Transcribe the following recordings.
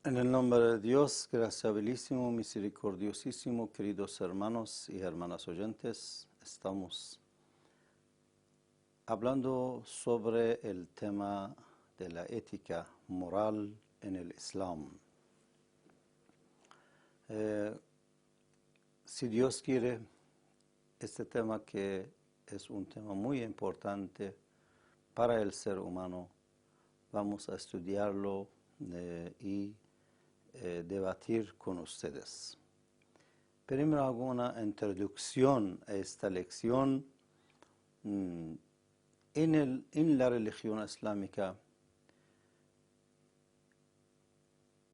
En el nombre de Dios, graciabilísimo, misericordiosísimo, queridos hermanos y hermanas oyentes, estamos hablando sobre el tema de la ética moral en el Islam. Si Dios quiere, este tema que es un tema muy importante para el ser humano, vamos a estudiarlo y debatir con ustedes. Primero hago una introducción a esta lección. En la religión islámica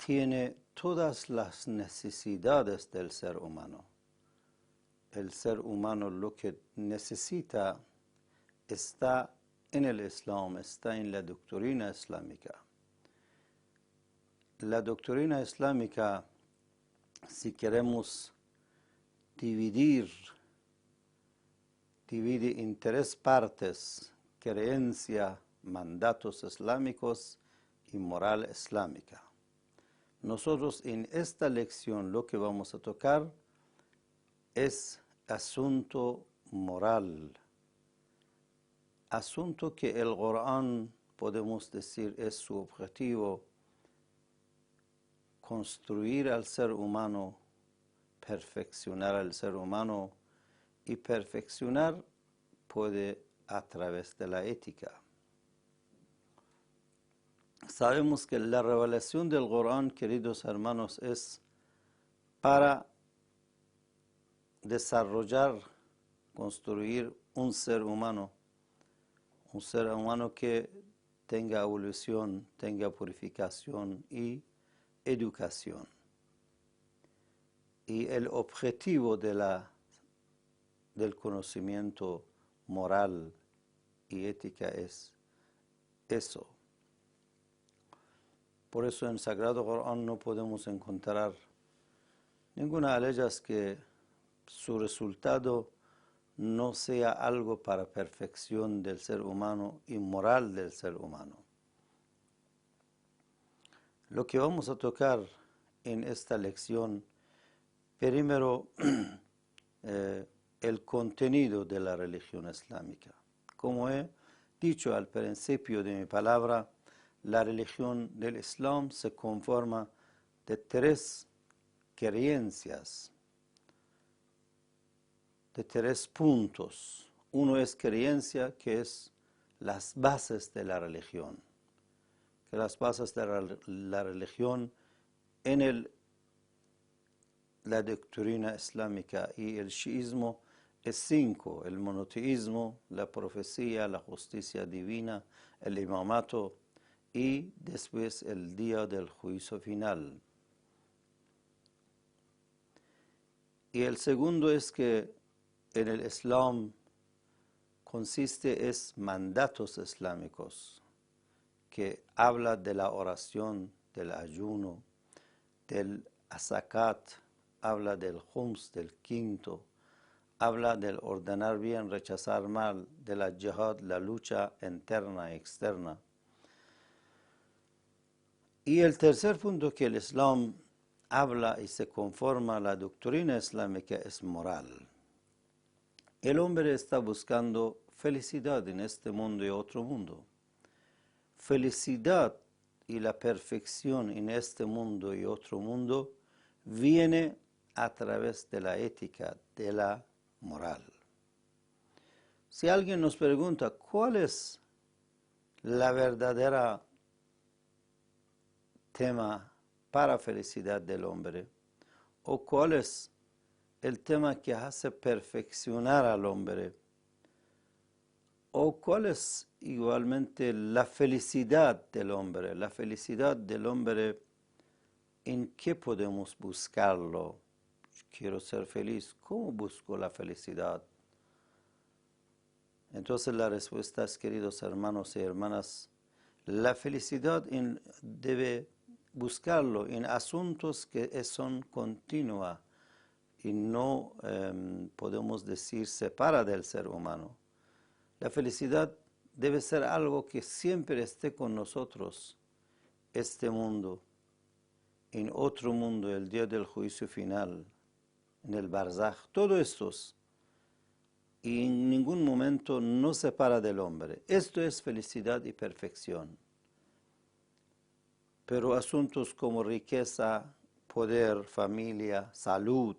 tiene todas las necesidades del ser humano. El ser humano lo que necesita está en el Islam, está en la doctrina islámica. La doctrina islámica, si queremos divide en tres partes: creencia, mandatos islámicos y moral islámica. Nosotros en esta lección lo que vamos a tocar es asunto moral, asunto que el Corán, podemos decir, es su objetivo: construir al ser humano, perfeccionar al ser humano, y perfeccionar puede a través de la ética. Sabemos que la revelación del Corán, queridos hermanos, es para desarrollar, construir un ser humano que tenga evolución, tenga purificación y educación. Y el objetivo del conocimiento moral y ética es eso. Por eso en el Sagrado Corán no podemos encontrar ninguna de ellas que su resultado no sea algo para perfección del ser humano y moral del ser humano. Lo que vamos a tocar en esta lección, primero, el contenido de la religión islámica. Como he dicho al principio de mi palabra, la religión del Islam se conforma de tres creencias, de tres puntos. Uno es creencia, que es las bases de la religión. Que las bases de la religión en la doctrina islámica y el shiismo es 5: el monoteísmo, la profecía, la justicia divina, el imamato y después el día del juicio final. Y el segundo es que en el Islam consiste es mandatos islámicos, que habla de la oración, del ayuno, del zakat, habla del khums, del quinto, habla del ordenar bien, rechazar mal, de la jihad, la lucha interna y externa. Y el tercer punto que el Islam habla y se conforma a la doctrina islámica es moral. El hombre está buscando felicidad en este mundo y otro mundo. Felicidad y la perfección en este mundo y otro mundo viene a través de la ética, de la moral. Si alguien nos pregunta cuál es la verdadera tema para felicidad del hombre, o cuál es el tema que hace perfeccionar al hombre, o cuál es igualmente la felicidad del hombre. La felicidad del hombre, ¿en qué podemos buscarlo? Quiero ser feliz. ¿Cómo busco la felicidad? Entonces la respuesta es, queridos hermanos y hermanas, la felicidad debe buscarlo en asuntos que son continuos y no podemos decir separa del ser humano. La felicidad debe ser algo que siempre esté con nosotros, este mundo en otro mundo, el día del juicio final, en el Barzaj, todo esto, y en ningún momento no separa del hombre. Esto es felicidad y perfección. Pero asuntos como riqueza, poder, familia, salud,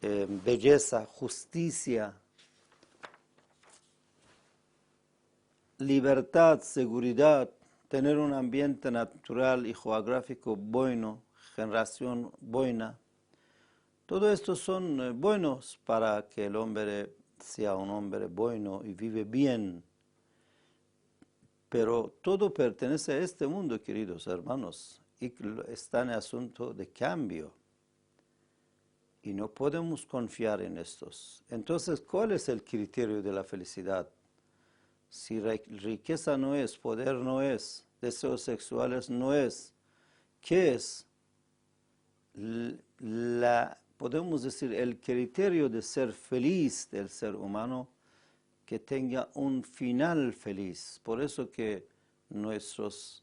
belleza, justicia, libertad, seguridad, tener un ambiente natural y geográfico bueno, generación buena, todo esto son buenos para que el hombre sea un hombre bueno y vive bien. Pero todo pertenece a este mundo, queridos hermanos, y está en asunto de cambio. Y no podemos confiar en estos. Entonces, ¿cuál es el criterio de la felicidad? Si riqueza no es, poder no es, deseos sexuales no es, ¿qué es? Podemos decir, el criterio de ser feliz del ser humano, que tenga un final feliz. Por eso que nuestros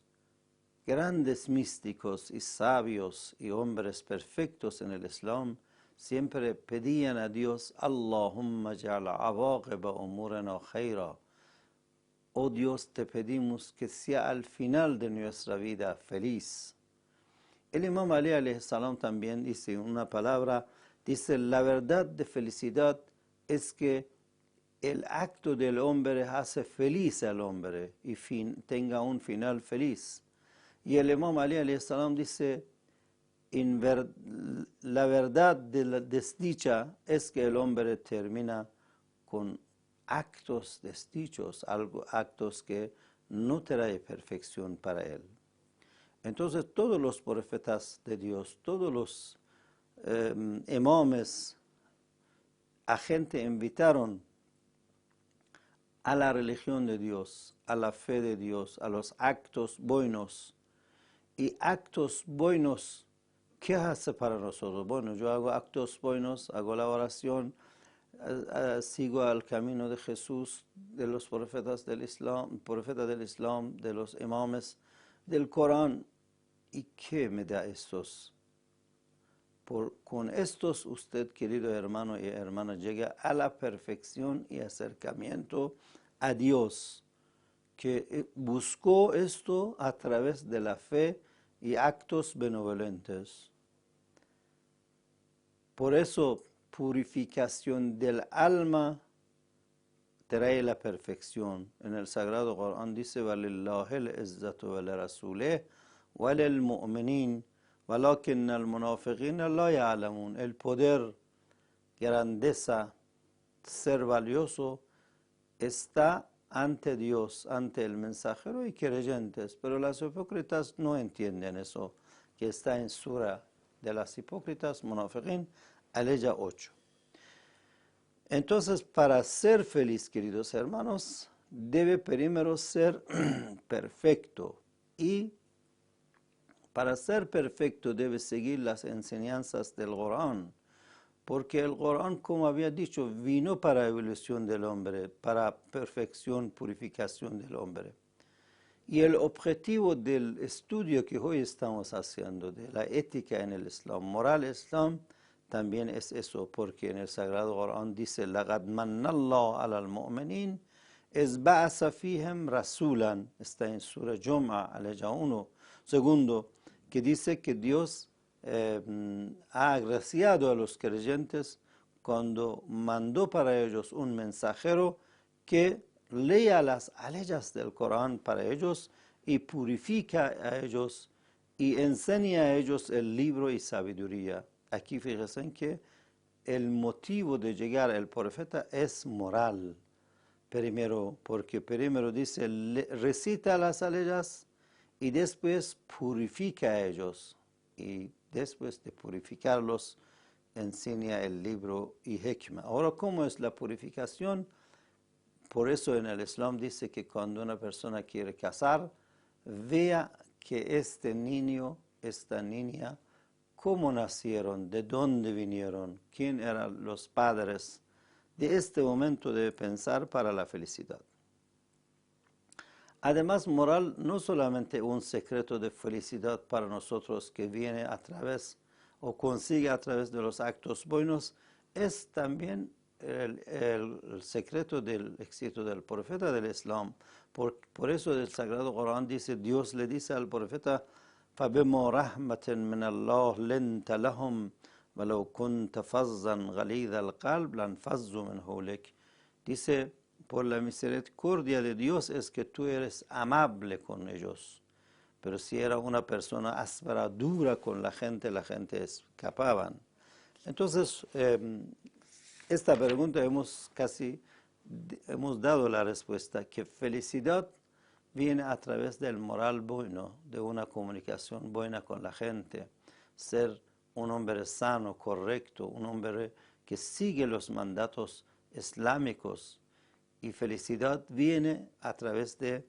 grandes místicos y sabios y hombres perfectos en el Islam siempre pedían a Dios, Allahumma ja'al awaqiba umurana khayra. Oh Dios, te pedimos que sea al final de nuestra vida feliz. El Imam Ali alayhi salam también dice una palabra, dice, la verdad de felicidad es que el acto del hombre hace feliz al hombre y tenga un final feliz. Y el Imam Ali alayhi salam dice, la verdad de la desdicha es que el hombre termina con actos desdichos, actos que no trae perfección para él. Entonces todos los profetas de Dios, todos los imames, a gente invitaron a la religión de Dios, a la fe de Dios, a los actos buenos. Y actos buenos, ¿qué hace para nosotros? Bueno, yo hago actos buenos, hago la oración, sigo al camino de Jesús, de los profetas del Islam, de los imames, del Corán. ¿Y qué me da estos? Con estos usted, querido hermano y hermana, llega a la perfección y acercamiento a Dios, que buscó esto a través de la fe y actos benevolentes. Por eso, purificación del alma trae la perfección. En el Sagrado Corán dice, وَلِلَّهِ الْعِزَّةُ وَلِرَسُولِهِ وَلِلْمُؤْمِنِينَ وَلَكِنَّ الْمُنَافِقِينَ لَا يَعْلَمُونَ. El poder, grandeza, ser valioso, está ante Dios, ante el mensajero y creyentes, pero las hipócritas no entienden eso, que está en Sura de las hipócritas, Munafiqín, aleya 8. Entonces, para ser feliz, queridos hermanos, debe primero ser perfecto, y para ser perfecto debe seguir las enseñanzas del Corán, porque el Corán, como había dicho, vino para la evolución del hombre, para perfección, purificación del hombre. Y el objetivo del estudio que hoy estamos haciendo de la ética en el Islam, moral Islam, también es eso, porque en el Sagrado Corán dice, لَقَدْ مَنَّ اللَّهُ عَلَى الْمُؤْمِنِينَ إِذْ بَعَثَ فِيهِمْ رَسُولًا. Está en Sura Jum'a, aleya 1. Segundo, que dice que Dios ha agraciado a los creyentes cuando mandó para ellos un mensajero que lea las aleyas del Corán para ellos y purifica a ellos y enseña a ellos el libro y sabiduría. Aquí fíjense que el motivo de llegar al profeta es moral. Primero, porque primero dice, recita las aleyas y después purifica a ellos. Y después de purificarlos, enseña el libro y hikmah. Ahora, ¿cómo es la purificación? Por eso en el Islam dice que cuando una persona quiere casar, vea que este niño, esta niña, cómo nacieron, de dónde vinieron, quién eran los padres. De este momento debe pensar para la felicidad. Además, moral no solamente un secreto de felicidad para nosotros que viene a través o consigue a través de los actos buenos, es también el secreto del éxito del profeta del Islam. Por eso el Sagrado Corán dice, Dios le dice al profeta, فَبِمَا رَحْمَةٍ مِّنَ اللَّهِ لِنْتَ لَهُمْ وَلَوْ كُنْتَ فَظًّا غَلِيظَ الْقَلْبِ لَانفَضُّوا مِنْ حَوْلِكَ. Dice, por la misericordia de Dios es que tú eres amable con ellos. Pero si era una persona áspera, dura con la gente escapaban. Entonces, esta pregunta hemos dado la respuesta, que felicidad viene a través del moral bueno, de una comunicación buena con la gente, ser un hombre sano, correcto, un hombre que sigue los mandatos islámicos. Y felicidad viene a través de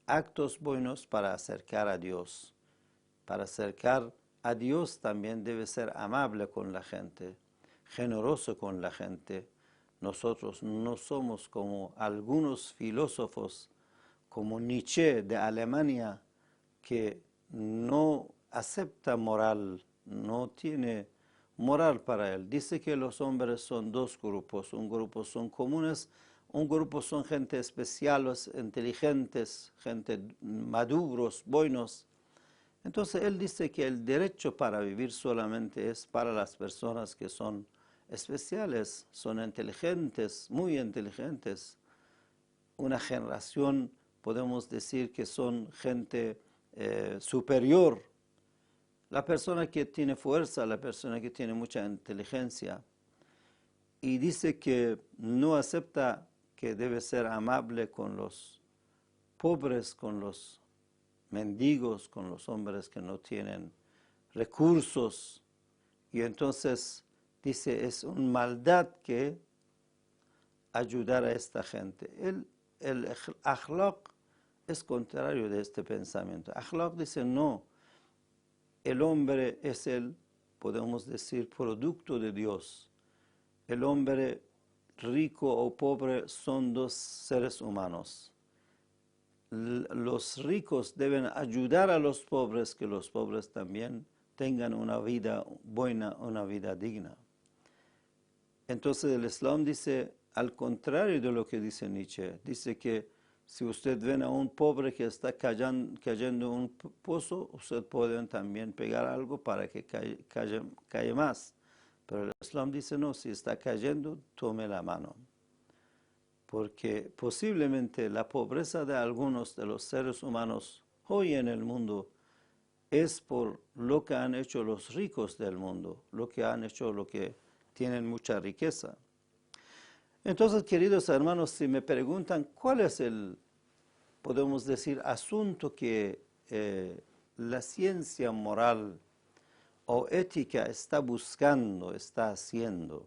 actos buenos para acercar a Dios. Para acercar a Dios también debe ser amable con la gente, generoso con la gente. Nosotros no somos como algunos filósofos, como Nietzsche de Alemania, que no acepta moral, no tiene moral para él. Dice que los hombres son dos grupos, un grupo son comunes, un grupo son gente especiales, inteligentes, gente maduros, buenos. Entonces él dice que el derecho para vivir solamente es para las personas que son especiales, son inteligentes, muy inteligentes. Una generación, podemos decir que son gente superior. La persona que tiene fuerza, la persona que tiene mucha inteligencia. Y dice que no acepta que debe ser amable con los pobres, con los mendigos, con los hombres que no tienen recursos. Y entonces dice, es una maldad que ayudar a esta gente. El akhlaq es contrario de este pensamiento. Akhlaq dice, no, el hombre es podemos decir, producto de Dios. El hombre rico o pobre son dos seres humanos. Los ricos deben ayudar a los pobres, que los pobres también tengan una vida buena, una vida digna. Entonces el Islam dice, al contrario de lo que dice Nietzsche, dice que si usted ven a un pobre que está cayendo en un pozo, usted puede también pegar algo para que cae más. Pero el Islam dice, no, si está cayendo, tome la mano. Porque posiblemente la pobreza de algunos de los seres humanos hoy en el mundo es por lo que han hecho los ricos del mundo, lo que han hecho, lo que tienen mucha riqueza. Entonces, queridos hermanos, si me preguntan cuál es podemos decir, asunto que la ciencia moral o ética está buscando, está haciendo,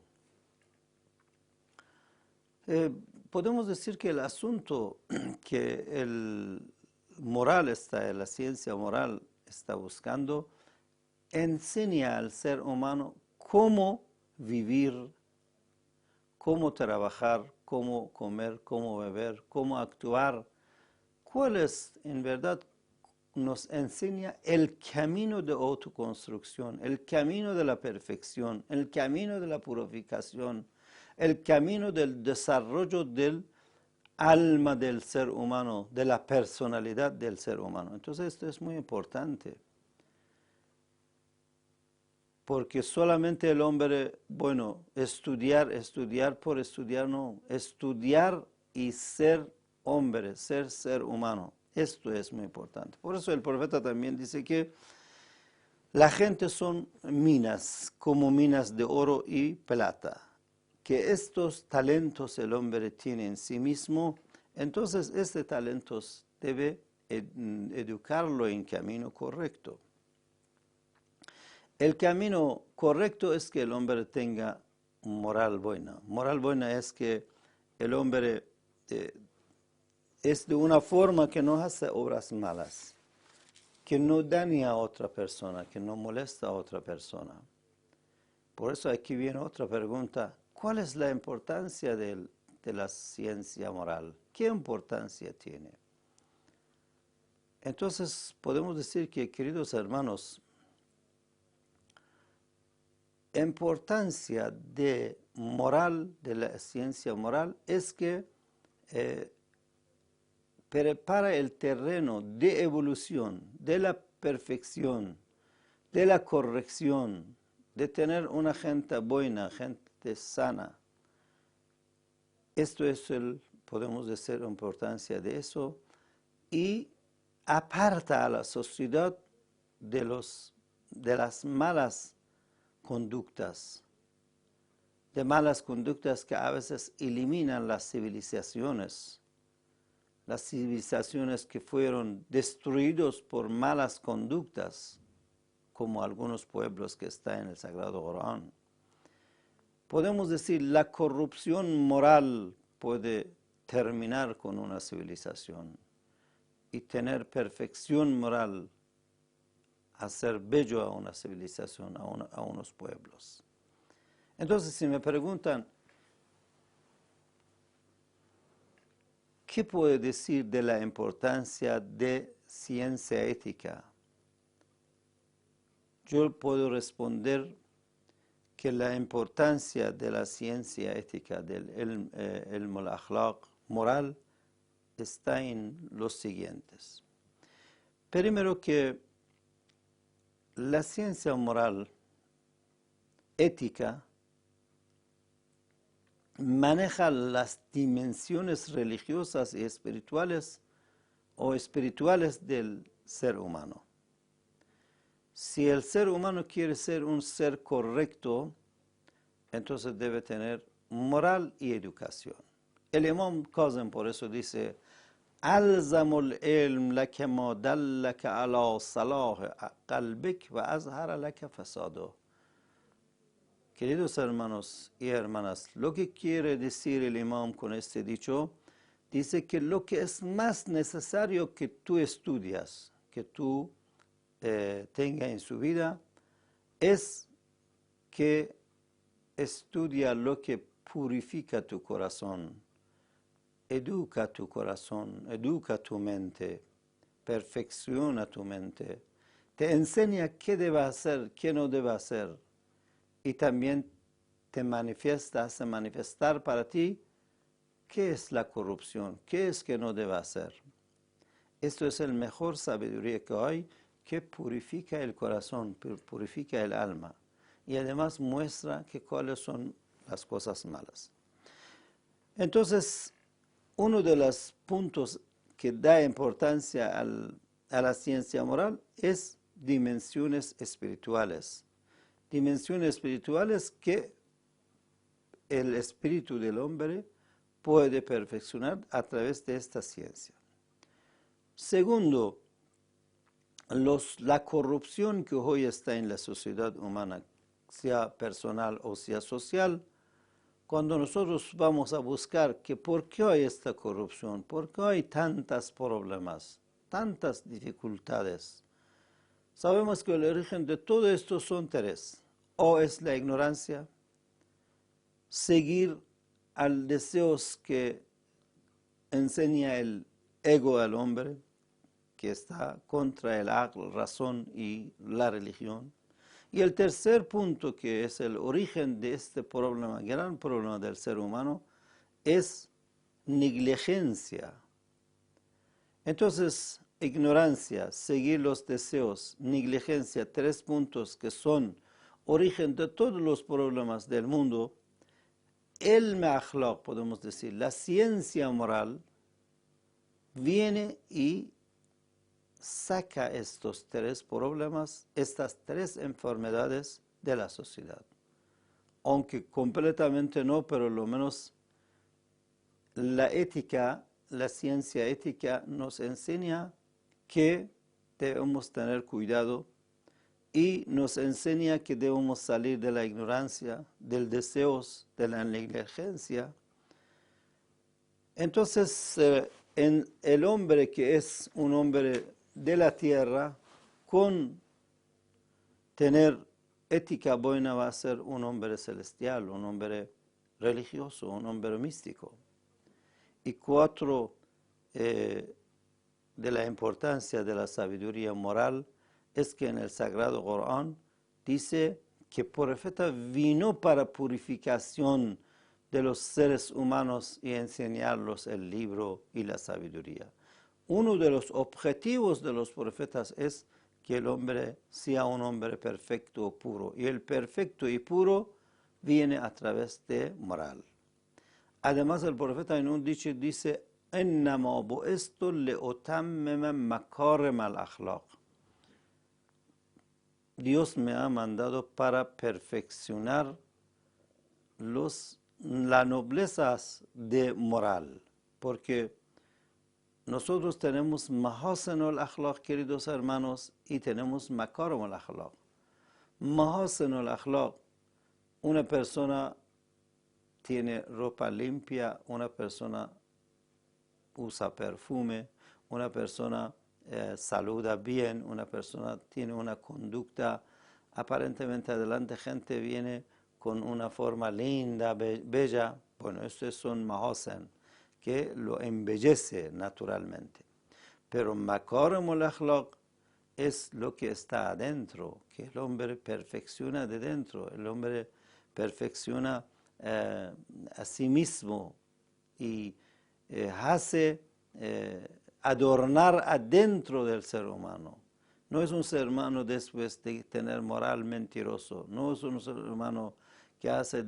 podemos decir que el asunto que la ciencia moral está buscando, enseña al ser humano cómo vivir, cómo trabajar, cómo comer, cómo beber, cómo actuar. ¿Cuál es, en verdad, nos enseña el camino de autoconstrucción, el camino de la perfección, el camino de la purificación, el camino del desarrollo del alma del ser humano, de la personalidad del ser humano? Entonces esto es muy importante, porque solamente el hombre, estudiar por estudiar, no, estudiar y ser hombre, ser humano. Esto es muy importante. Por eso el profeta también dice que la gente son minas, como minas de oro y plata, que estos talentos el hombre tiene en sí mismo, entonces este talentos debe educarlo en camino correcto. El camino correcto es que el hombre tenga moral buena. Moral buena es que el hombre es de una forma que no hace obras malas, que no daña a otra persona, que no molesta a otra persona. Por eso aquí viene otra pregunta. ¿Cuál es la importancia de la ciencia moral? ¿Qué importancia tiene? Entonces podemos decir que, queridos hermanos, importancia de moral, de la ciencia moral, es que prepara el terreno de evolución, de la perfección, de la corrección, de tener una gente buena, gente sana. Esto es podemos decir, la importancia de eso, y aparta a la sociedad de las malas conductas, de malas conductas que a veces eliminan las civilizaciones que fueron destruidos por malas conductas, como algunos pueblos que están en el Sagrado Corán. Podemos decir, la corrupción moral puede terminar con una civilización y tener perfección moral, hacer bello a una civilización, a unos pueblos. Entonces, si me preguntan, ¿qué puedo decir de la importancia de ciencia ética? Yo puedo responder que la importancia de la ciencia ética, del ilm al-akhlaq moral, está en los siguientes. Primero, que la ciencia moral ética maneja las dimensiones religiosas y espirituales del ser humano. Si el ser humano quiere ser un ser correcto, entonces debe tener moral y educación. El Imam Kazim por eso dice: ألزم العلم لك ما دلك على صلاح قلبك و أظهر لك فساده. Queridos hermanos y hermanas, lo que quiere decir el Imam con este dicho, dice que lo que es más necesario que tú estudias, que tú tengas en su vida, es que estudia lo que purifica tu corazón, educa tu corazón, educa tu mente, perfecciona tu mente, te enseña qué debe hacer, qué no debe hacer, y también te hace manifestar para ti qué es la corrupción, qué es que no debe hacer. Esto es el mejor sabiduría que hay, que purifica el corazón, purifica el alma, y además muestra que cuáles son las cosas malas. Entonces, uno de los puntos que da importancia a la ciencia moral es dimensiones espirituales. Dimensiones espirituales que el espíritu del hombre puede perfeccionar a través de esta ciencia. Segundo, la corrupción que hoy está en la sociedad humana, sea personal o sea social, cuando nosotros vamos a buscar que por qué hay esta corrupción, por qué hay tantos problemas, tantas dificultades, sabemos que el origen de todo esto son tres: o es la ignorancia, seguir al deseos que enseña el ego al hombre, que está contra el aql, razón y la religión. Y el tercer punto, que es el origen de este problema, gran problema del ser humano, es negligencia. Entonces, ignorancia, seguir los deseos, negligencia, tres puntos que son origen de todos los problemas del mundo. El akhlaq, podemos decir, la ciencia moral, viene y saca estos tres problemas, estas tres enfermedades de la sociedad. Aunque completamente no, pero lo menos la ética, la ciencia ética nos enseña que debemos tener cuidado y nos enseña que debemos salir de la ignorancia, del deseo, de la negligencia. Entonces, en el hombre que es un hombre de la tierra, con tener ética buena, va a ser un hombre celestial, un hombre religioso, un hombre místico. Y cuatro de la importancia de la sabiduría moral es que en el Sagrado Corán dice que el profeta vino para purificación de los seres humanos y enseñarlos el libro y la sabiduría. Uno de los objetivos de los profetas es que el hombre sea un hombre perfecto o puro. Y el perfecto y puro viene a través de moral. Además, el profeta en un dicho dice, إنما بعثت لأتمم مكارم الأخلاق. Dios me ha mandado para perfeccionar las noblezas de moral, porque nosotros tenemos mahasin al-akhlaq, queridos hermanos, y tenemos makarim al-akhlaq. Mahasin al-akhlaq, una persona tiene ropa limpia, una persona usa perfume, una persona saluda bien, una persona tiene una conducta aparentemente adelante, gente viene con una forma linda, bella. Bueno, estos son mahasin, que lo embellece naturalmente. Pero makarim al-akhlaq es lo que está adentro, que el hombre perfecciona de dentro, el hombre perfecciona a sí mismo y hace adornar adentro del ser humano. No es un ser humano después de tener moral mentiroso, no es un ser humano que hace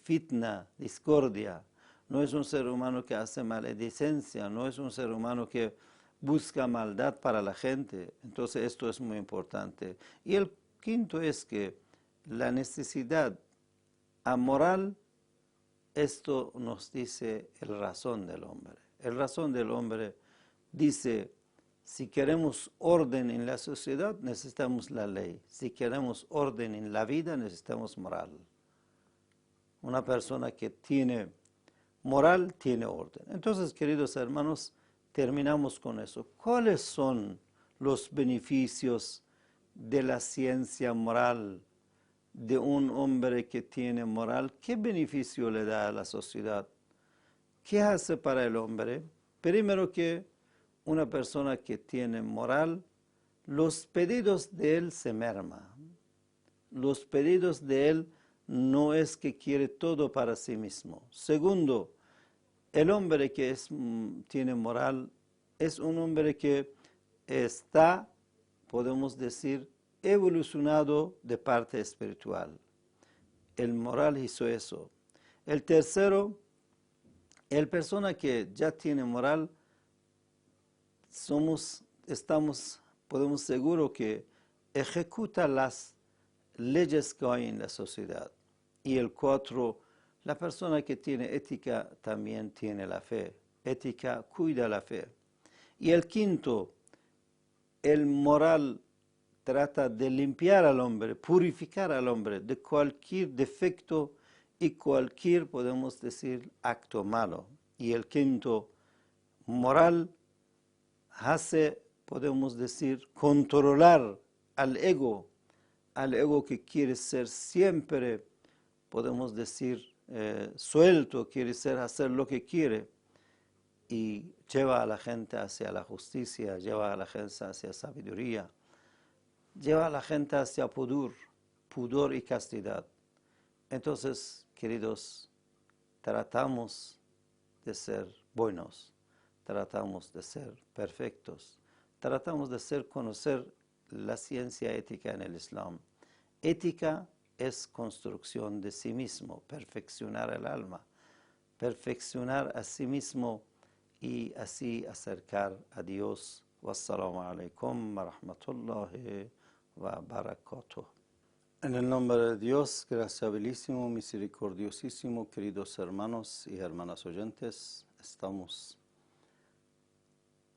fitna, discordia, no es un ser humano que hace maledicencia, no es un ser humano que busca maldad para la gente. Entonces esto es muy importante. Y el quinto es que la necesidad amoral, esto nos dice el razón del hombre. El razón del hombre dice, si queremos orden en la sociedad, necesitamos la ley. Si queremos orden en la vida, necesitamos moral. Una persona que tiene moral, tiene orden. Entonces, queridos hermanos, terminamos con eso. ¿Cuáles son los beneficios de la ciencia moral de un hombre que tiene moral? ¿Qué beneficio le da a la sociedad? ¿Qué hace para el hombre? Primero, que una persona que tiene moral, los pedidos de él se merman. Los pedidos de él no es que quiere todo para sí mismo. Segundo, el hombre que tiene moral es un hombre que está, podemos decir, evolucionado de parte espiritual. El moral hizo eso. El tercero, el persona que ya tiene moral, podemos seguro que ejecuta las leyes que hay en la sociedad. Y el cuatro, la persona que tiene ética también tiene la fe. Ética cuida la fe. Y el quinto, el moral trata de limpiar al hombre, purificar al hombre de cualquier defecto y cualquier, podemos decir, acto malo. Y el quinto, moral, hace, podemos decir, controlar al ego que quiere ser siempre, podemos decir, suelto, quiere hacer lo que quiere, y lleva a la gente hacia la justicia, lleva a la gente hacia sabiduría, lleva a la gente hacia pudor y castidad. Entonces, queridos, tratamos de ser buenos, tratamos de ser perfectos, tratamos de conocer la ciencia ética en el Islam. Ética es construcción de sí mismo, perfeccionar el alma, perfeccionar a sí mismo y así acercar a Dios. Wassalamu alaikum wa rahmatullahi wa barakatuh. En el nombre de Dios, graciabilísimo, misericordiosísimo, queridos hermanos y hermanas oyentes, estamos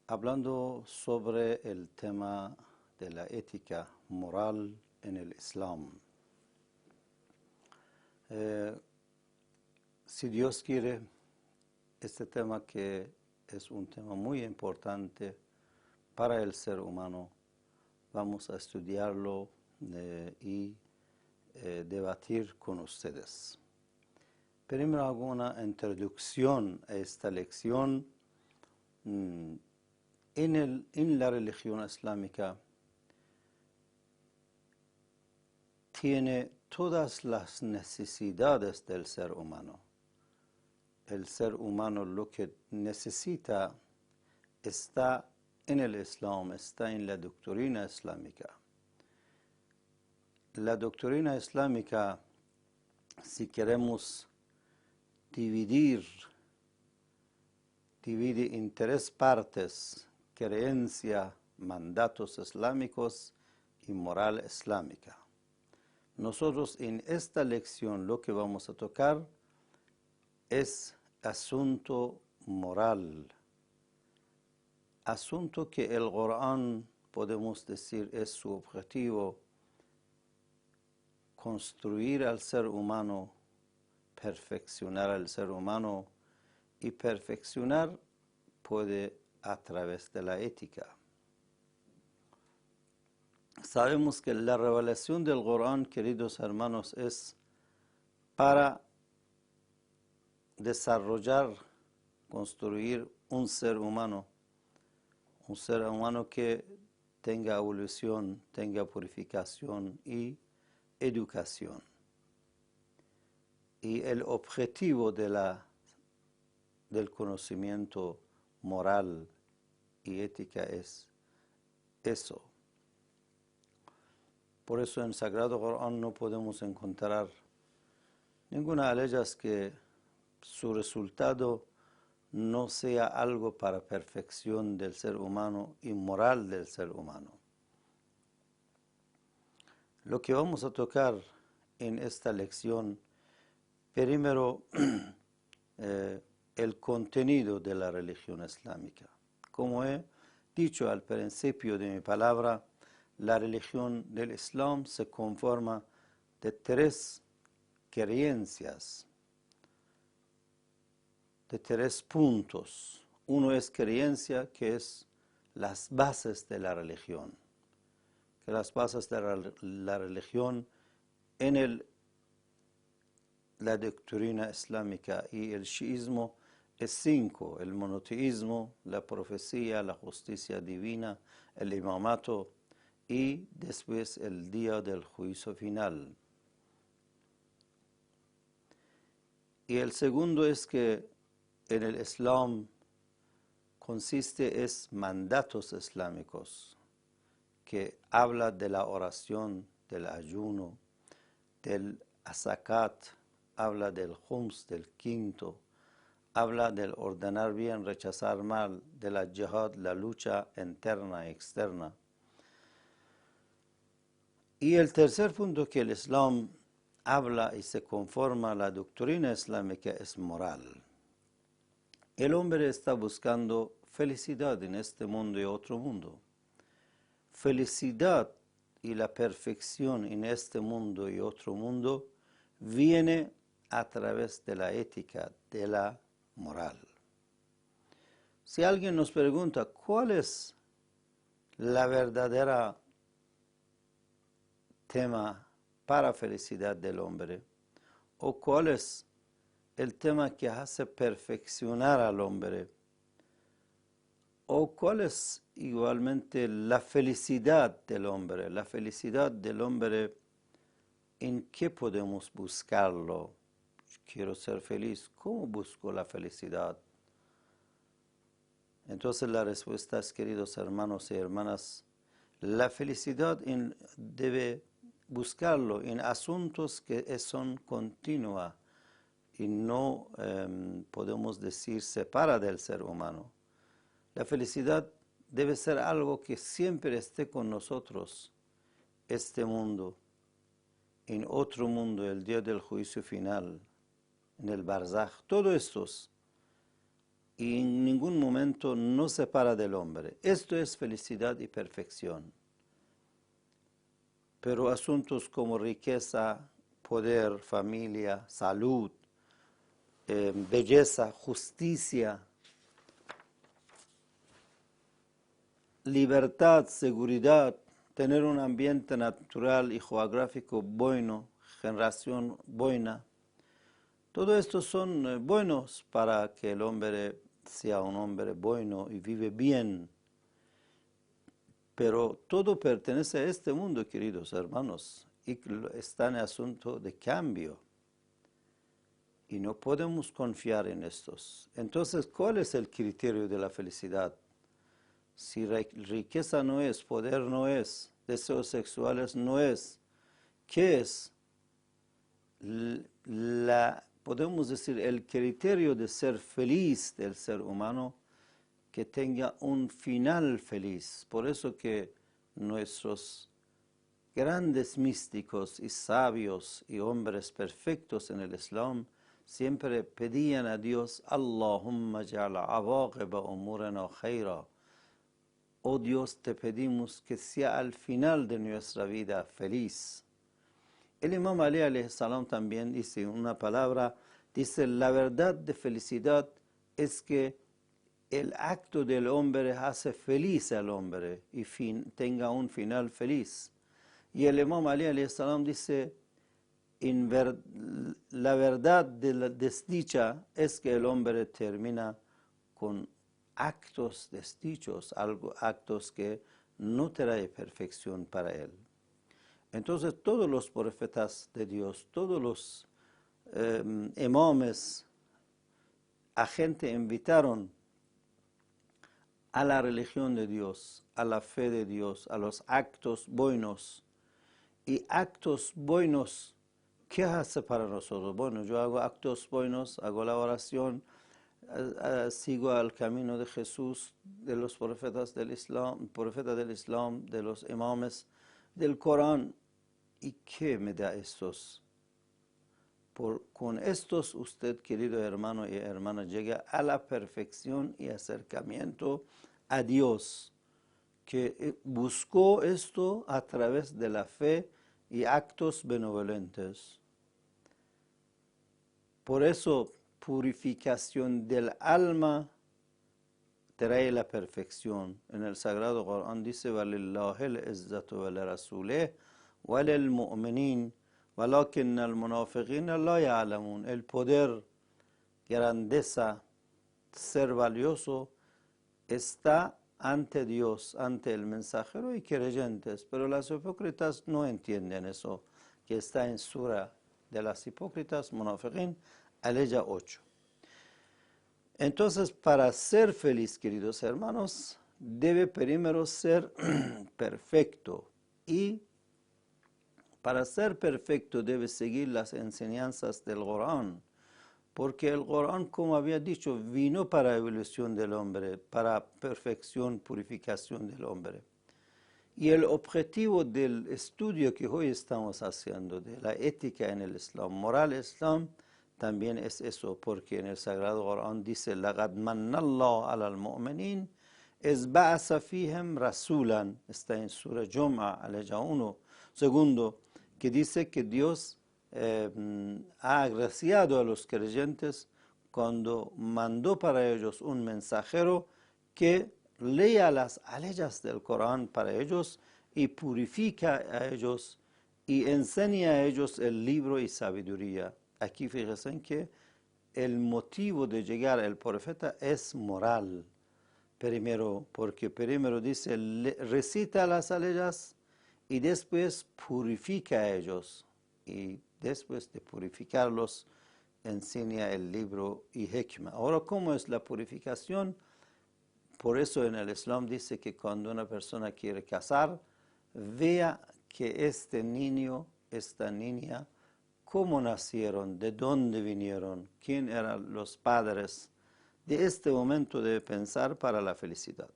hablando sobre el tema de la ética moral en el Islam. Si Dios quiere, este tema, que es un tema muy importante para el ser humano, vamos a estudiarlo y debatir con ustedes. Primero hago una introducción a esta lección en la religión islámica tiene todas las necesidades del ser humano. El ser humano lo que necesita está en el Islam, está en la doctrina islámica. La doctrina islámica, si queremos divide en tres partes: creencia, mandatos islámicos y moral islámica. Nosotros en esta lección lo que vamos a tocar es asunto moral, asunto que el Corán, podemos decir, es su objetivo: construir al ser humano, perfeccionar al ser humano, y perfeccionar puede a través de la ética. Sabemos que la revelación del Corán, queridos hermanos, es para desarrollar, construir un ser humano que tenga evolución, tenga purificación y educación. Y el objetivo del conocimiento moral y ética es eso. Por eso en el Sagrado Corán no podemos encontrar ninguna de ellas que su resultado no sea algo para perfección del ser humano y moral del ser humano. Lo que vamos a tocar en esta lección, primero, el contenido de la religión islámica. Como he dicho al principio de mi palabra, la religión del Islam se conforma de tres creencias, de tres puntos. Uno es creencia, que es las bases de la religión. Que las bases de la religión en la doctrina islámica y el shiismo es 5: el monoteísmo, la profecía, la justicia divina, el imamato y después el día del juicio final. Y el segundo es que en el Islam consiste es mandatos islámicos, que habla de la oración, del ayuno, del zakat, habla del khums, del quinto, habla del ordenar bien, rechazar mal, de la jihad, la lucha interna y externa. Y el tercer punto que el Islam habla y se conforma a la doctrina islámica es moral. El hombre está buscando felicidad en este mundo y otro mundo. Felicidad y la perfección en este mundo y otro mundo viene a través de la ética, de la moral. Si alguien nos pregunta cuál es la verdadera tema para felicidad del hombre, o cuál es el tema que hace perfeccionar al hombre, o cuál es igualmente la felicidad del hombre. La felicidad del hombre, ¿en qué podemos buscarlo? Quiero ser feliz. ¿Cómo busco la felicidad? Entonces la respuesta es, queridos hermanos y hermanas, la felicidad debe buscarlo en asuntos que son continuos y no podemos decir separa del ser humano. La felicidad debe ser algo que siempre esté con nosotros, este mundo, en otro mundo, el día del juicio final, en el barzaj, todo esto, y en ningún momento no separa del hombre. Esto es felicidad y perfección. Pero asuntos como riqueza, poder, familia, salud, belleza, justicia, libertad, seguridad, tener un ambiente natural y geográfico bueno, generación buena, todo esto son buenos para que el hombre sea un hombre bueno y vive bien. Pero todo pertenece a este mundo, queridos hermanos, y está en asunto de cambio. Y no podemos confiar en estos. Entonces, ¿cuál es el criterio de la felicidad? Si riqueza no es, poder no es, deseos sexuales no es, ¿qué es? Podemos decir, el criterio de ser feliz del ser humano, que tenga un final feliz. Por eso que nuestros grandes místicos y sabios y hombres perfectos en el Islam siempre pedían a Dios, Allahumma ja'ala awaqiba umurana khayra. Oh Dios, te pedimos que sea al final de nuestra vida feliz. El Imam Ali alayhi salam también dice una palabra, dice, la verdad de felicidad es que el acto del hombre hace feliz al hombre y tenga un final feliz. Y el Imam Ali alayhi salam dice, la verdad de la desdicha es que el hombre termina con actos desdichos, actos que no trae perfección para él. Entonces todos los profetas de Dios, todos los imames, a gente invitaron a la religión de Dios, a la fe de Dios, a los actos buenos. Y actos buenos, ¿qué hace para nosotros? Bueno, yo hago actos buenos, hago la oración, sigo al camino de Jesús, de los profetas del Islam, de los imames, del Corán. ¿Y qué me da estos? Con estos usted, querido hermano y hermana, llega a la perfección y acercamiento a Dios, que buscó esto a través de la fe y actos benevolentes. Por eso, purificación del alma trae la perfección. En el Sagrado Corán dice, وَلِلَّهِ الْعِزَّةُ وَلِرَسُولِهِ وَلِلْمُؤْمِنِينَ وَلَكِنَّ الْمُنَافِقِينَ لَا يَعْلَمُونَ. El poder, grandeza, ser valioso, está ante Dios, ante el mensajero y creyentes, pero las hipócritas no entienden eso, que está en Sura de las hipócritas, Munafiqín, aleya 8. Entonces, para ser feliz, queridos hermanos, debe primero ser perfecto, y para ser perfecto debe seguir las enseñanzas del Corán, porque el Corán, como había dicho, vino para evolución del hombre, para perfección, purificación del hombre. Y el objetivo del estudio que hoy estamos haciendo de la ética en el Islam, moral Islam, también es eso, porque en el Sagrado Corán dice, لَقَدْ مَنَّ اللَّهُ عَلَى الْمُؤْمِنِينَ إِذْ بَعَثَ فِيهِمْ رَسُولًا. Está en Sura Jum'a, aleya 1. Segundo, que dice que Dios ha agraciado a los creyentes cuando mandó para ellos un mensajero que lea las aleyas del Corán para ellos y purifica a ellos y enseña a ellos el libro y sabiduría. Aquí fíjense que el motivo de llegar al profeta es moral. Primero, porque primero dice, recita las aleyas y después purifica a ellos. Y después de purificarlos, enseña el libro y hikmah. Ahora, ¿cómo es la purificación? Por eso en el Islam dice que cuando una persona quiere casar, vea que este niño, esta niña, cómo nacieron, de dónde vinieron, quién eran los padres. De este momento debe pensar para la felicidad.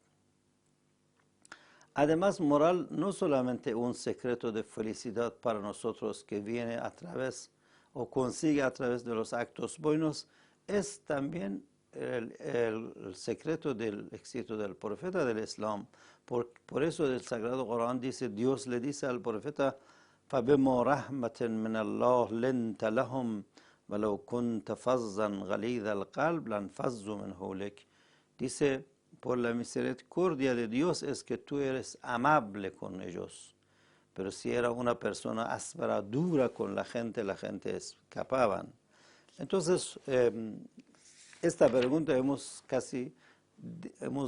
Además, moral no solamente un secreto de felicidad para nosotros que viene a través o consigue a través de los actos buenos, es también el secreto del éxito del profeta del Islam. Por eso el Sagrado Corán dice, Dios le dice al profeta, فَبِمَا رَحْمَةٍ مِّنَ اللَّهِ لِنْتَ لَهُمْ وَلَوْ كُنْتَ فَظًّا غَلِيظَ الْقَلْبِ لَانفَضُّوا مِنْ حَوْلِكَ. Dice, por la misericordia de Dios es que tú eres amable con ellos. Pero si era una persona áspera, dura con la gente escapaban. Entonces, esta pregunta hemos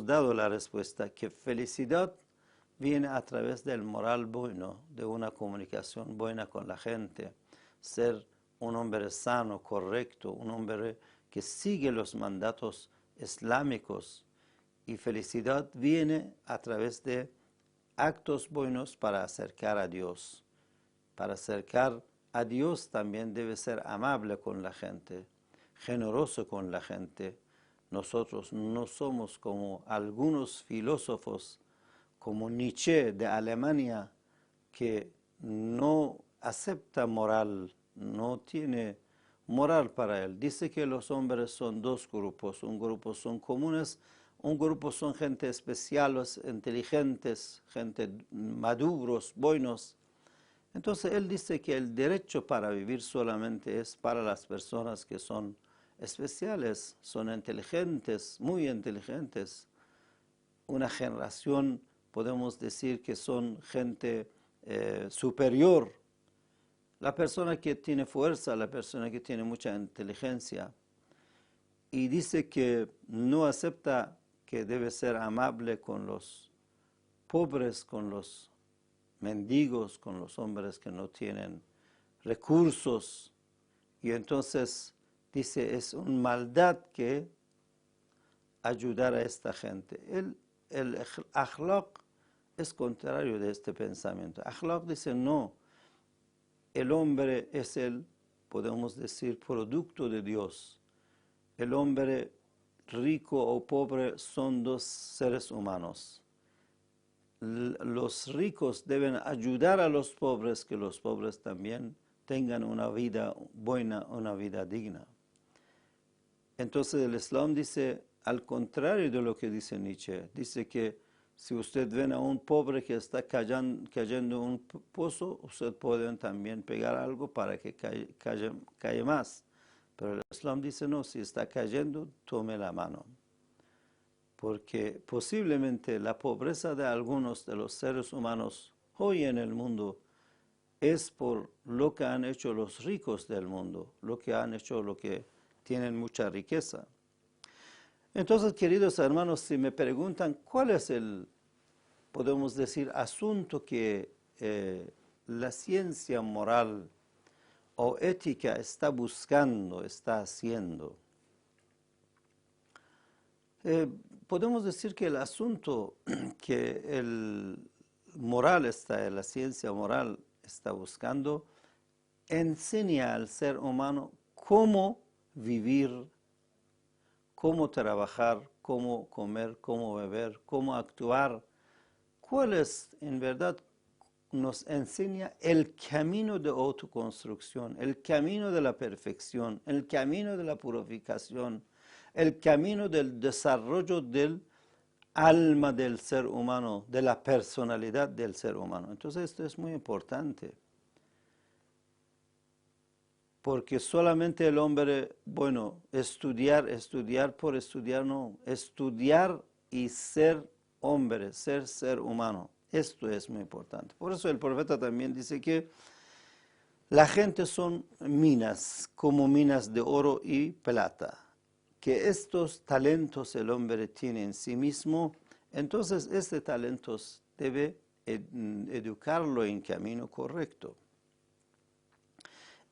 dado la respuesta, que felicidad viene a través del moral bueno, de una comunicación buena con la gente, ser un hombre sano, correcto, un hombre que sigue los mandatos islámicos. Y felicidad viene a través de actos buenos para acercar a Dios. Para acercar a Dios también debe ser amable con la gente, generoso con la gente. Nosotros no somos como algunos filósofos, como Nietzsche de Alemania, que no acepta moral, no tiene moral para él. Dice que los hombres son dos grupos, un grupo son comunes, un grupo son gente especiales, inteligentes, gente maduros, buenos. Entonces él dice que el derecho para vivir solamente es para las personas que son especiales, son inteligentes, muy inteligentes. Una generación, podemos decir que son gente superior. La persona que tiene fuerza, la persona que tiene mucha inteligencia. Y dice que no acepta que debe ser amable con los pobres, con los mendigos, con los hombres que no tienen recursos. Y entonces dice, es una maldad que ayudar a esta gente. El akhlaq es contrario de este pensamiento. Akhlaq dice, no, el hombre es podemos decir, producto de Dios. El hombre rico o pobre son dos seres humanos. Los ricos deben ayudar a los pobres, que los pobres también tengan una vida buena, una vida digna. Entonces el Islam dice, al contrario de lo que dice Nietzsche, dice que si usted ven a un pobre que está cayendo en un pozo, usted puede también pegar algo para que cae más. Pero el Islam dice, no, si está cayendo, tome la mano. Porque posiblemente la pobreza de algunos de los seres humanos hoy en el mundo es por lo que han hecho los ricos del mundo, lo que han hecho los que tienen mucha riqueza. Entonces, queridos hermanos, si me preguntan cuál es podemos decir, asunto que la ciencia moral o ética está buscando, está haciendo, podemos decir que el asunto que la ciencia moral está buscando, enseña al ser humano cómo vivir, cómo trabajar, cómo comer, cómo beber, cómo actuar. ¿Cuál es, en verdad, nos enseña el camino de autoconstrucción, el camino de la perfección, el camino de la purificación, el camino del desarrollo del alma del ser humano, de la personalidad del ser humano? Entonces esto es muy importante. Porque solamente el hombre, estudiar por estudiar, no, estudiar y ser hombre, ser humano. Esto es muy importante. Por eso el profeta también dice que la gente son minas, como minas de oro y plata. Que estos talentos el hombre tiene en sí mismo, entonces este talentos debe educarlo en camino correcto.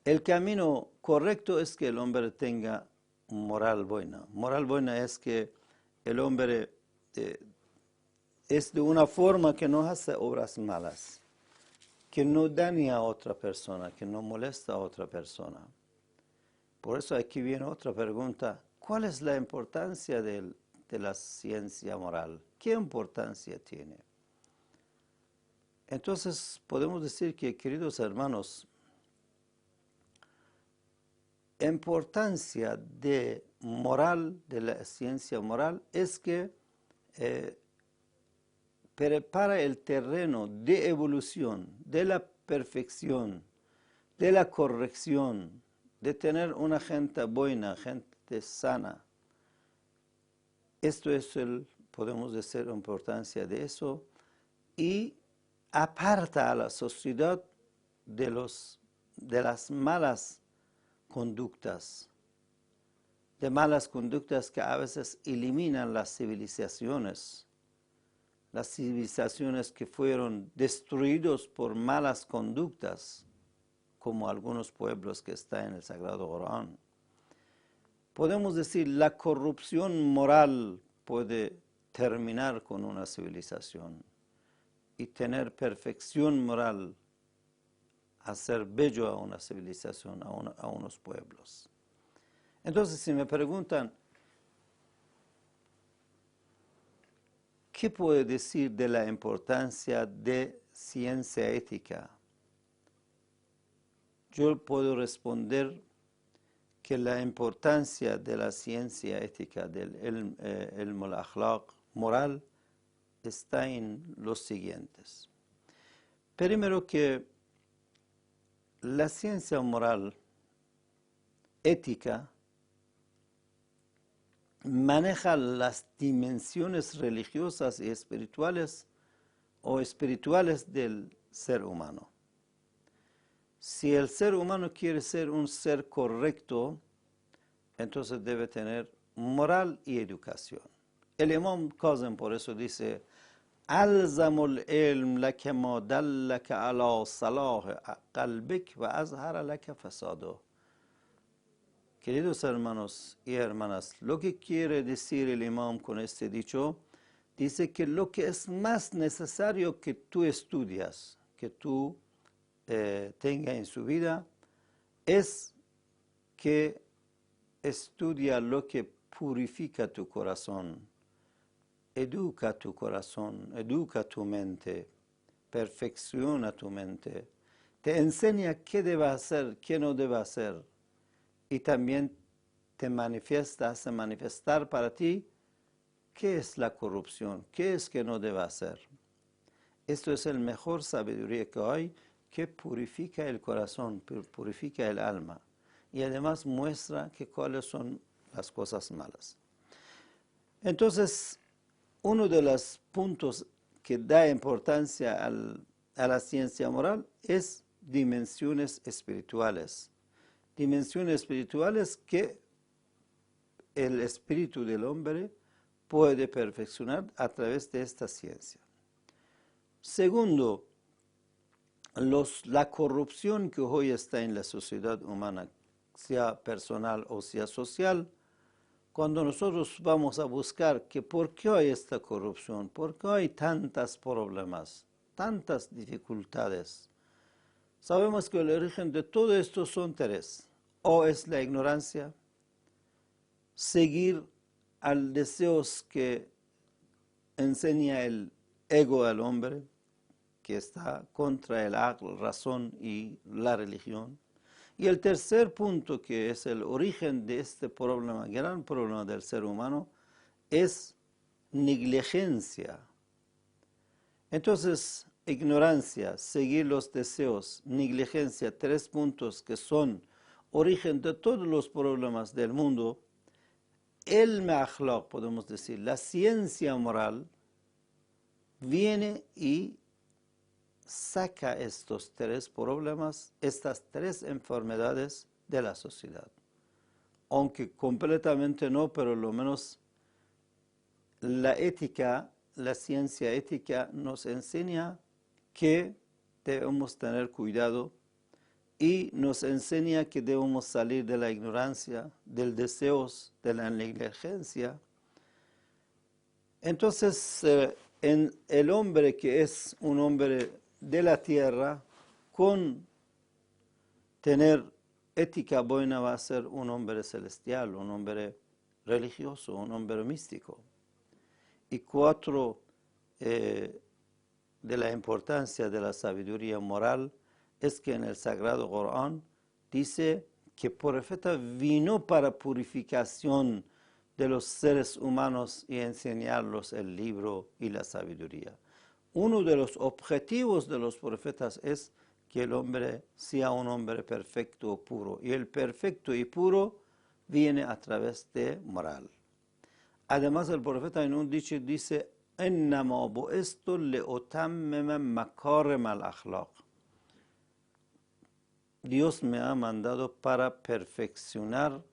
El camino correcto es que el hombre tenga moral buena. Moral buena es que el hombre es de una forma que no hace obras malas, que no daña a otra persona, que no molesta a otra persona. Por eso aquí viene otra pregunta. ¿Cuál es la importancia de la ciencia moral? ¿Qué importancia tiene? Entonces podemos decir que, queridos hermanos, importancia de moral, de la ciencia moral, es que prepara el terreno de evolución, de la perfección, de la corrección, de tener una gente buena, gente sana. Esto es podemos decir, la importancia de eso, y aparta a la sociedad de las malas conductas, de malas conductas que a veces eliminan las civilizaciones. las civilizaciones que fueron destruidos por malas conductas, como algunos pueblos que están en el Sagrado Corán. Podemos decir, la corrupción moral puede terminar con una civilización y tener perfección moral, hacer bello a una civilización, a unos pueblos. Entonces, si me preguntan, ¿qué puedo decir de la importancia de ciencia ética? Yo puedo responder que la importancia de la ciencia ética, del ilm al-akhlaq moral, está en los siguientes. Primero que la ciencia moral ética maneja las dimensiones religiosas y espirituales o espirituales del ser humano. Si el ser humano quiere ser un ser correcto, entonces debe tener moral y educación. El Imam Kazim por eso dice, ألزم العلم لك ما دلك على صلاح قلبك و أظهر لك فساده. Queridos hermanos y hermanas, lo que quiere decir el Imam con este dicho, dice que lo que es más necesario que tú estudias, que tú tenga en su vida, es que estudia lo que purifica tu corazón, educa tu corazón, educa tu mente, perfecciona tu mente, te enseña qué debe hacer, qué no debe hacer, y también te hace manifestar para ti qué es la corrupción, qué es que no debe hacer. Esto es el mejor sabiduría que hay, que purifica el corazón, purifica el alma, y además muestra que cuáles son las cosas malas. Entonces, uno de los puntos que da importancia a la ciencia moral es dimensiones espirituales. Dimensiones espirituales que el espíritu del hombre puede perfeccionar a través de esta ciencia. Segundo, la corrupción que hoy está en la sociedad humana, sea personal o sea social, cuando nosotros vamos a buscar que por qué hay esta corrupción, por qué hay tantos problemas, tantas dificultades, sabemos que el origen de todo esto son tres. O es la ignorancia, seguir al deseos que enseña el ego al hombre, que está contra el aql, razón y la religión. Y el tercer punto, que es el origen de este problema, gran problema del ser humano, es negligencia. Entonces, ignorancia, seguir los deseos, negligencia, tres puntos que son origen de todos los problemas del mundo. El akhlaq, podemos decir, la ciencia moral, viene y saca estos tres problemas, estas tres enfermedades de la sociedad. Aunque completamente no, pero lo menos la ética, la ciencia ética nos enseña que debemos tener cuidado y nos enseña que debemos salir de la ignorancia, del deseo, de la negligencia. Entonces, en el hombre que es un hombre de la tierra, con tener ética buena, va a ser un hombre celestial, un hombre religioso, un hombre místico. Y cuatro, de la importancia de la sabiduría moral, es que en el Sagrado Corán dice que el profeta vino para purificación de los seres humanos y enseñarlos el libro y la sabiduría. Uno de los objetivos de los profetas es que el hombre sea un hombre perfecto o puro. Y el perfecto y puro viene a través de moral. Además, el profeta en un dicho dice, إنما بعثت لأتمم مكارم الأخلاق. Dios me ha mandado para perfeccionar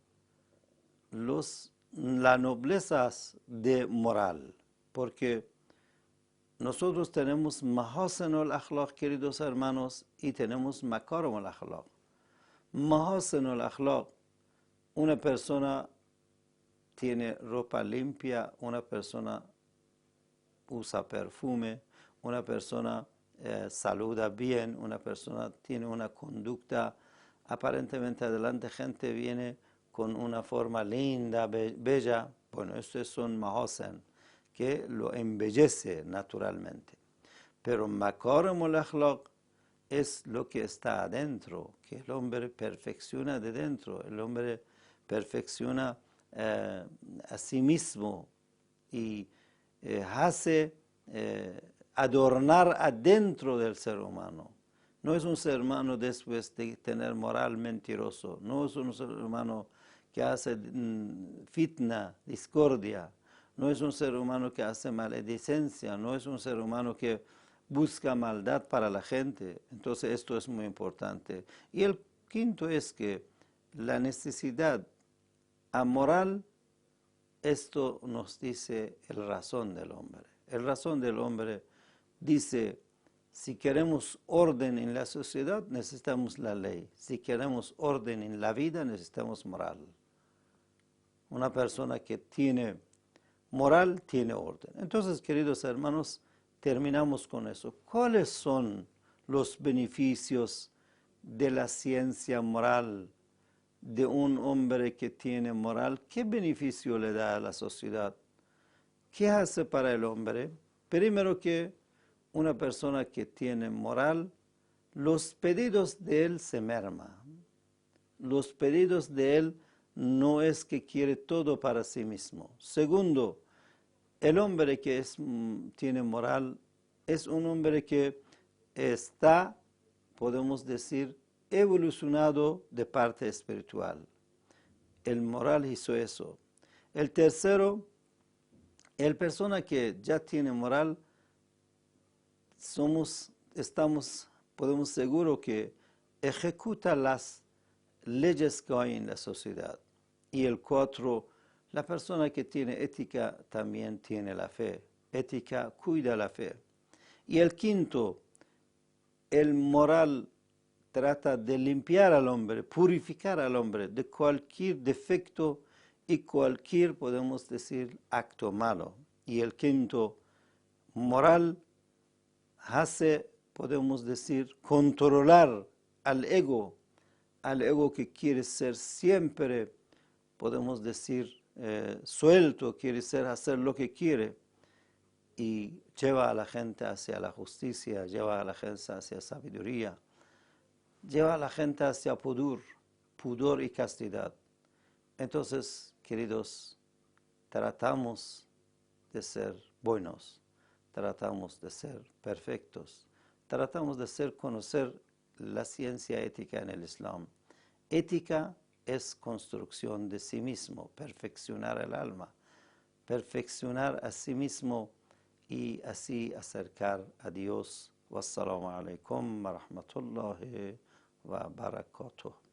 las noblezas de moral, porque nosotros tenemos mahasin al-akhlaq, queridos hermanos, y tenemos makarim al-akhlaq. Mahasin al-akhlaq, una persona tiene ropa limpia, una persona usa perfume, una persona saluda bien, una persona tiene una conducta aparentemente adelante, gente viene con una forma linda, bella. Bueno, estos son mahasin, que lo embellece naturalmente. Pero makarim al-akhlaq es lo que está adentro, que el hombre perfecciona de dentro, el hombre perfecciona a sí mismo y hace adornar adentro del ser humano. No es un ser humano después de tener moral mentiroso, no es un ser humano que hace fitna, discordia, no es un ser humano que hace maledicencia, no es un ser humano que busca maldad para la gente. Entonces esto es muy importante. Y el quinto es que la necesidad amoral, esto nos dice el razón del hombre. El razón del hombre dice, si queremos orden en la sociedad, necesitamos la ley. Si queremos orden en la vida, necesitamos moral. Una persona que tiene moral, tiene orden. Entonces, queridos hermanos, terminamos con eso. ¿Cuáles son los beneficios de la ciencia moral de un hombre que tiene moral? ¿Qué beneficio le da a la sociedad? ¿Qué hace para el hombre? Primero que una persona que tiene moral, los pedidos de él se merman. Los pedidos de él no es que quiere todo para sí mismo. Segundo, el hombre que tiene moral es un hombre que está, podemos decir, evolucionado de parte espiritual. El moral hizo eso. El tercero, el persona que ya tiene moral, podemos seguro que ejecuta las leyes que hay en la sociedad. Y el cuatro, la persona que tiene ética también tiene la fe. Ética cuida la fe. Y el quinto, el moral trata de limpiar al hombre, purificar al hombre de cualquier defecto y cualquier, podemos decir, acto malo. Y el quinto, moral, hace, podemos decir, controlar al ego que quiere ser siempre, podemos decir, suelto, quiere hacer lo que quiere, y lleva a la gente hacia la justicia, lleva a la gente hacia sabiduría, lleva a la gente hacia pudor y castidad. Entonces, queridos, tratamos de ser buenos, tratamos de ser perfectos, tratamos de conocer la ciencia ética en el Islam. Ética es construcción de sí mismo, perfeccionar el alma, perfeccionar a sí mismo y así acercar a Dios. Wassalamu alaikum wa rahmatullahi wa barakatuh.